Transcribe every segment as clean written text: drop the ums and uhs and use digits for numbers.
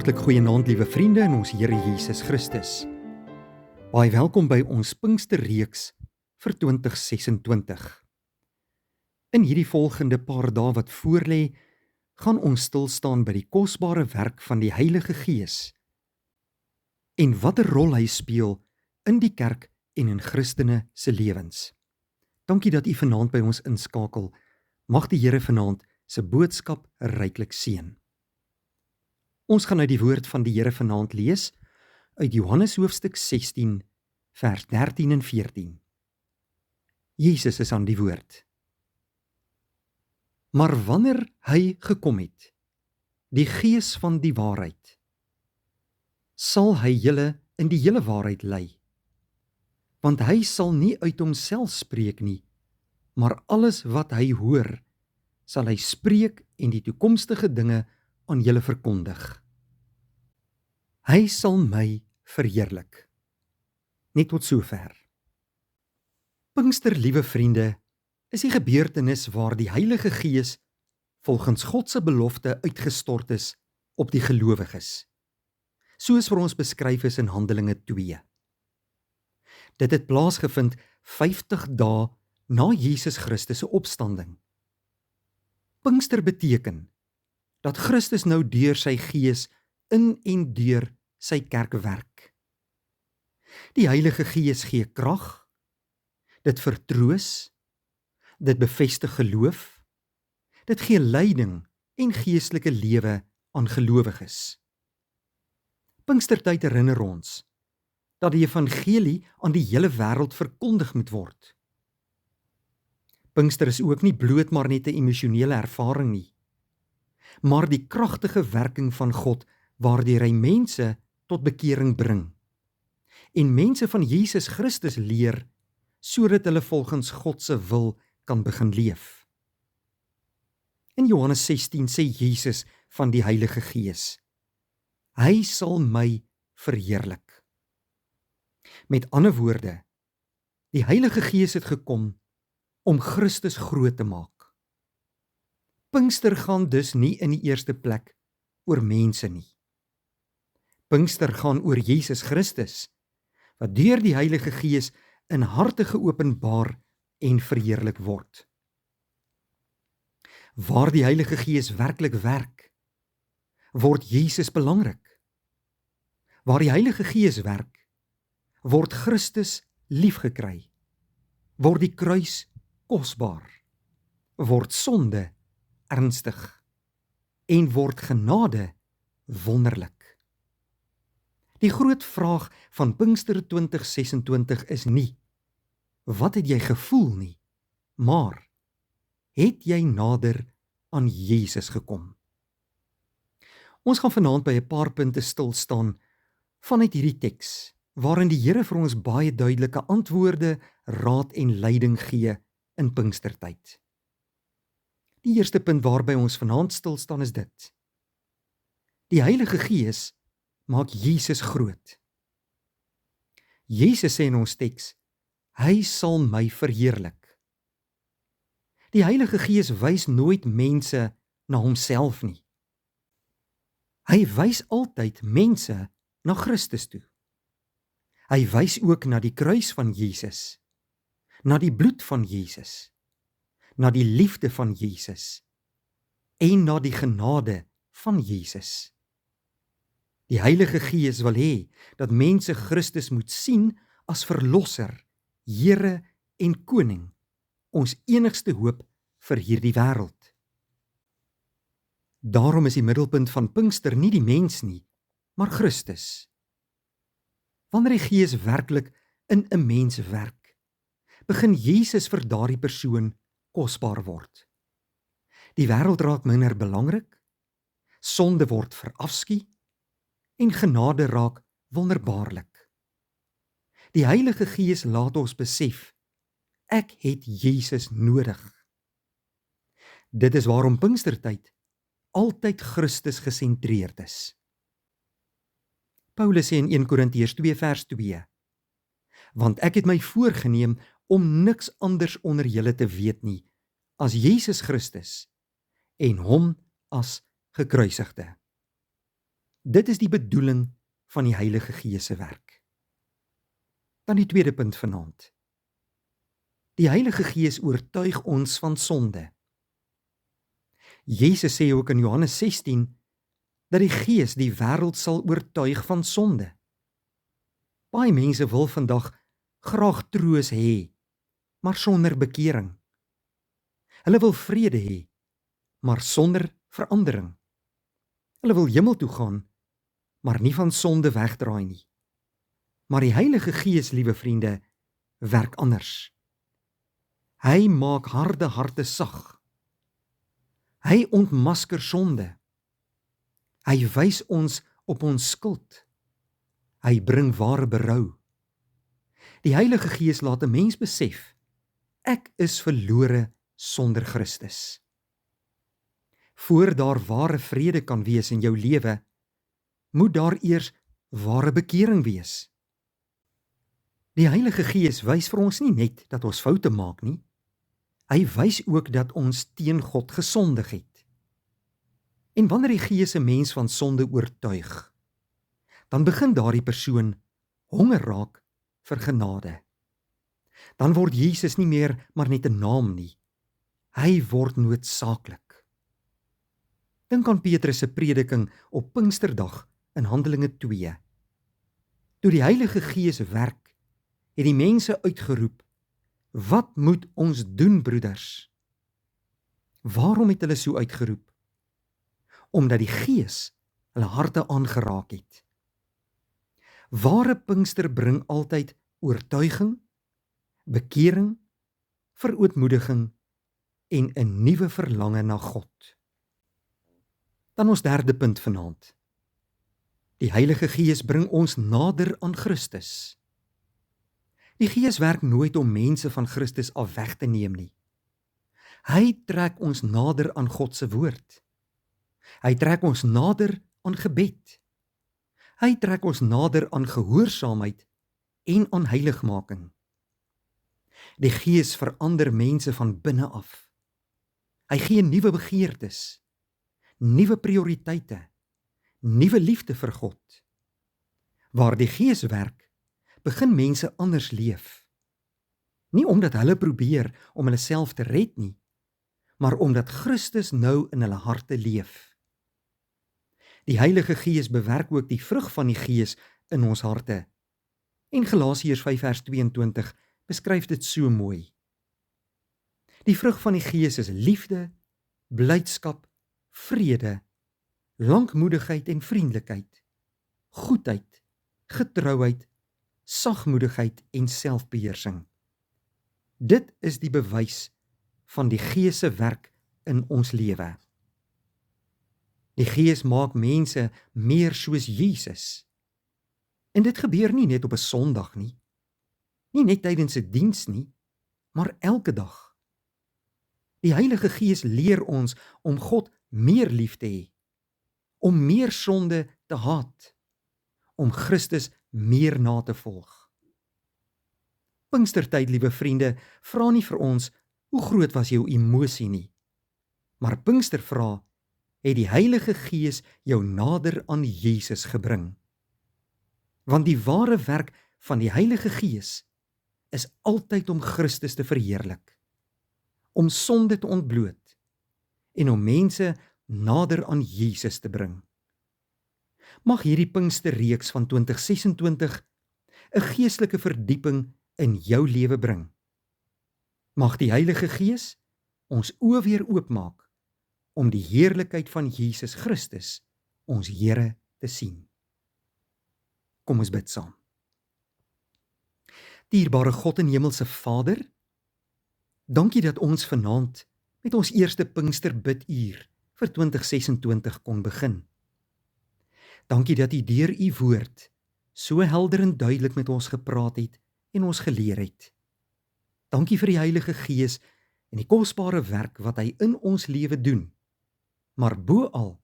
Hartlik goeienaand, liewe vriende in ons Here Jesus Christus. Baie welkom by ons Pinksterreeks vir 2026. In hierdie volgende paar dae wat voorlê, gaan ons stil staan by die kosbare werk van die Heilige Gees en watter rol hy speel in die kerk en in Christene se lewens. Dankie dat u vanaand by ons inskakel. Mag die Here vanaand se boodskap ryklik seën. Ons gaan uit die woord van die Here vanaand lees uit Johannes hoofstuk 16 vers 13 en 14. Jesus is aan die woord. Maar wanneer hy gekom het, die Gees van die waarheid, sal hy julle in die hele waarheid lei. Want hy sal nie uit homself spreek nie, maar alles wat hy hoor, sal hy spreek en die toekomstige dinge aan julle verkondig. Hy sal my verheerlik. Net tot sover. Pinkster, liewe vriende, is die gebeurtenis waar die Heilige Gees volgens God se belofte uitgestort is op die gelowiges, soos vir ons beskryf is in Handelinge 2. Dit het plaasgevind 50 dae na Jesus Christus se opstanding. Pinkster beteken dat Christus nou deur sy Gees in en deur sy kerk werk. Die Heilige Gees gee krag, dit vertroos, dit bevestig geloof, dit gee leiding en geestelike lewe aan gelowiges. Pinkstertyd herinner ons dat die evangelie aan die hele wêreld verkondig moet word. Pinkster is ook nie bloot maar net 'n emosionele ervaring nie, maar die kragtige werking van God waardeur hy mense tot bekering bring en mense van Jesus Christus leer sodat hulle volgens God se wil kan begin leef. In Johannes 16 sê Jesus van die Heilige Gees: Hy sal my verheerlik. Met ander woorde, die Heilige Gees het gekom om Christus groot te maak. Pinkster gaan dus nie in die eerste plek oor mense nie. Pinkster gaan oor Jesus Christus, wat deur die Heilige Gees in harte geopenbaar en verheerlik word. Waar die Heilige Gees werklik werk, word Jesus belangrik. Waar die Heilige Gees werk, word Christus liefgekry, word die kruis kosbaar, word sonde ernstig en word genade wonderlik. Die groot vraag van Pinkster 2026 is nie, wat het jy gevoel nie, maar, het jy nader aan Jesus gekom? Ons gaan vanaand by 'n paar punte stil staan vanuit hierdie teks, waarin die Here vir ons baie duidelike antwoorde, raad en leiding gee in Pinkstertyd. Die eerste punt waarby ons vanaand stil staan is dit: die Heilige Gees maak Jesus groot. Jesus sê in ons teks, hy sal my verheerlik. Die Heilige Gees wys nooit mense na homself nie. Hy wys altyd mense na Christus toe. Hy wys ook na die kruis van Jesus, na die bloed van Jesus, na die liefde van Jesus en na die genade van Jesus. Die Heilige Gees wil hê dat mense Christus moet sien as verlosser, Here en Koning, ons enigste hoop vir hierdie wêreld. Daarom is die middelpunt van Pinkster nie die mens nie, maar Christus. Wanneer die Gees werklik in 'n mens werk, begin Jesus vir daardie persoon kosbaar word. Die wêreld raak minder belangrik, sonde word verafskie en genade raak wonderbaarlik. Die Heilige Gees laat ons besef, ek het Jesus nodig. Dit is waarom Pinkstertyd altyd Christus gesentreerd is. Paulus sê in 1 Korintiërs 2 vers 2, want ek het my voorgenem om niks anders onder julle te weet nie, as Jesus Christus en hom as gekruisigde. Dit is die bedoeling van die Heilige Gees se werk. Dan die tweede punt vanaand. Die Heilige Gees oortuig ons van sonde. Jesus sê ook in Johannes 16, dat die Gees die wêreld sal oortuig van sonde. Baie mense wil vandag graag troos hê, maar sonder bekering. Hulle wil vrede hê, maar sonder verandering. Hulle wil hemel toe gaan, maar nie van sonde wegdraai nie. Maar die Heilige Gees, liewe vriende, werk anders. Hy maak harde harte sag. Hy ontmasker sonde. Hy wys ons op ons skuld. Hy bring ware berou. Die Heilige Gees laat 'n mens besef, ek is verlore sonder Christus. Voor daar ware vrede kan wees in jou lewe, moet daar eers ware bekering wees. Die Heilige Gees wys vir ons nie net dat ons foute maak nie, hy wys ook dat ons teen God gesondig het. En wanneer die Gees 'n mens van sonde oortuig, dan begin daardie persoon honger raak vir genade. Dan word Jesus nie meer maar net 'n naam nie, hy word noodsaaklik. Dink aan Petrus se prediking op Pinksterdag in Handelinge 2. Toe die Heilige Gees werk, het die mense uitgeroep, wat moet ons doen, broeders? Waarom het hulle so uitgeroep? Omdat die Gees hulle harte aangeraak het. Ware Pinkster bring altyd oortuiging, bekering, verootmoediging en 'n nuwe verlange na God. Dan ons derde punt vanaand. Die Heilige Gees bring ons nader aan Christus. Die Gees werk nooit om mense van Christus af weg te neem nie. Hy trek ons nader aan God se woord. Hy trek ons nader aan gebed. Hy trek ons nader aan gehoorsaamheid en aan heiligmaking. Die Gees verander mense van binne af. Hy gee nuwe begeertes, nuwe prioriteite, nuwe liefde vir God. Waar die Gees werk, begin mense anders leef. Nie omdat hulle probeer om hulle self te red nie, maar omdat Christus nou in hulle harte leef. Die Heilige Gees bewerk ook die vrug van die Gees in ons harte. En Galasiërs 5 vers 22 beskryf dit so mooi. Die vrug van die Gees is liefde, blydskap, vrede, lankmoedigheid en vriendelikheid, goedheid, getrouheid, sagmoedigheid en selfbeheersing. Dit is die bewys van die Gees se werk in ons lewe. Die Gees maak mense meer soos Jesus. En dit gebeur nie net op 'n Sondag nie, nie net tydens 'n diens nie, maar elke dag. Die Heilige Gees leer ons om God meer lief te hê, om meer sonde te haat, om Christus meer na te volg. Pinkstertyd, liewe vriende, vra nie vir ons, hoe groot was jou emosie nie, maar Pinkster vra, het die Heilige Gees jou nader aan Jesus gebring. Want die ware werk van die Heilige Gees is altyd om Christus te verheerlik, om sonde te ontbloot en om mense nader aan Jesus te bring. Mag hierdie Pinksterreeks van 2026 'n geestelike verdieping in jou lewe bring. Mag die Heilige Gees ons oë weer oopmaak om die heerlikheid van Jesus Christus, ons Here, te sien. Kom ons bid saam. Dierbare God en Hemelse Vader, dankie dat ons vanaand met ons eerste Pinksterbiduur vir 2026 kon begin. Dankie dat U deur U woord so helder en duidelik met ons gepraat het en ons geleer het. Dankie vir die Heilige Gees en die kosbare werk wat hy in ons lewe doen, maar boal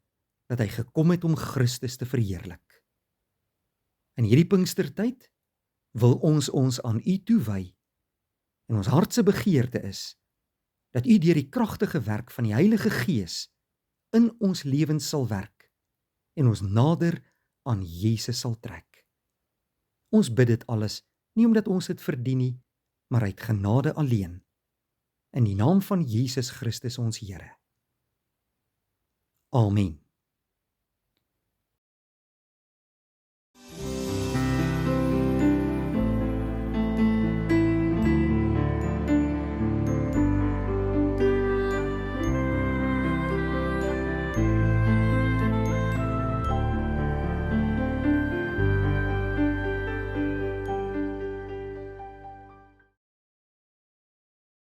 dat hy gekom het om Christus te verheerlik. In hierdie Pinkstertyd wil ons aan U toewy en ons hart se begeerte is dat U deur die kragtige werk van die Heilige Gees in ons lewens sal werk en ons nader aan Jesus sal trek. Ons bid dit alles, nie omdat ons dit verdien nie, maar uit genade alleen. In die naam van Jesus Christus ons Here. Amen.